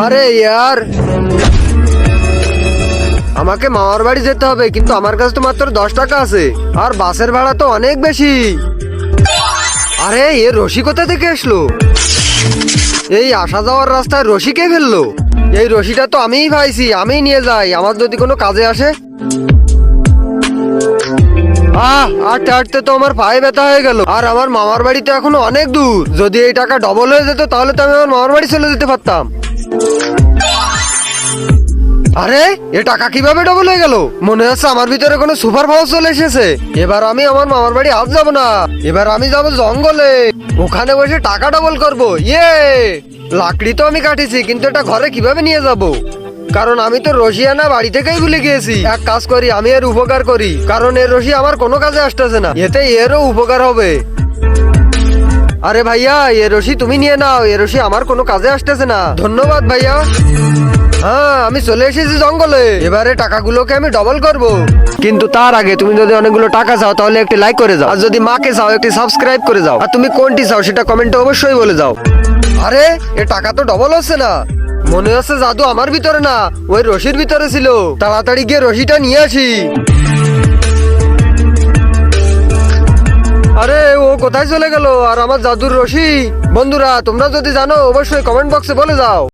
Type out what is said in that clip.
আরে ইয়ার, আমাকে মামার বাড়ি যেতে হবে, কিন্তু আমার কাছে তো মাত্র 10 টাকা আছে, আর বাসের ভাড়া তো অনেক বেশি। আরে এ রশি কোথা থেকে আসলো? এই আসা যাওয়ার রাস্তায় রশি কে ফেললো? এই রশিটা তো আমিই পাইছি, আমিই নিয়ে যাই, আমার যদি কোনো কাজে আসে। হাঁটতে হাঁটতে তো আমার পায়ে ব্যথা হয়ে গেল, আর আমার মামার বাড়ি তো এখনো অনেক দূর। যদি এই টাকা ডবল হয়ে যেত তাহলে তো আমি আমার মামার বাড়ি চলে যেতে পারতাম। আরে এ টাকা কিভাবে ডবল হয়ে গেল? মনে হচ্ছে আমার ভিতরে কোনো সুপার পাওয়ার চলে এসেছে। এবার আমি আমার মামার বাড়ি আজ যাব না, এবার আমি যাব জঙ্গলে, ওখানে বসে টাকা ডবল করব। ইয়ে, লাকড়ি তো আমি কাটিছি, কিন্তু এটা ঘরে কিভাবে নিয়ে যাব? কারণ আমি তো রশি আনা বাড়ি থেকেই ভুলে গিয়েছি। এক কাজ করি, আমি এর উপকার করি, কারণ এর রশি আমার কোনো কাজে আসতেছে না, এতে এরও উপকার হবে। আরে ভাইয়া, এ রশি তুমি নিয়ে নাও, এ রশি আমার কোনো কাজে আসতেছে না। ধন্যবাদ ভাইয়া। হ্যাঁ, আমি চলে এসেছি জঙ্গলে, এবারে টাকাগুলোকে আমি ডবল করব। কিন্তু তার আগে তুমি যদি অনেকগুলো টাকা চাও তাহলে একটি লাইক করে যাও, আর যদি মাকে চাও একটি সাবস্ক্রাইব করে যাও, আর তুমি কোনটি চাও সেটা কমেন্টে অবশ্যই বলে যাও। আরে এ টাকা তো ডবল হচ্ছে না, মনে হচ্ছে জাদু আমার ভিতরে না, ওই রশির ভিতরে ছিল। তাড়াতাড়ি গিয়ে রশিটা নিয়ে আসি। আরে ও কোথায় চলে গেল, আর আমার জাদুর রশি? বন্ধুরা তোমরা যদি জানো অবশ্যই কমেন্ট বক্সে বলে যাও।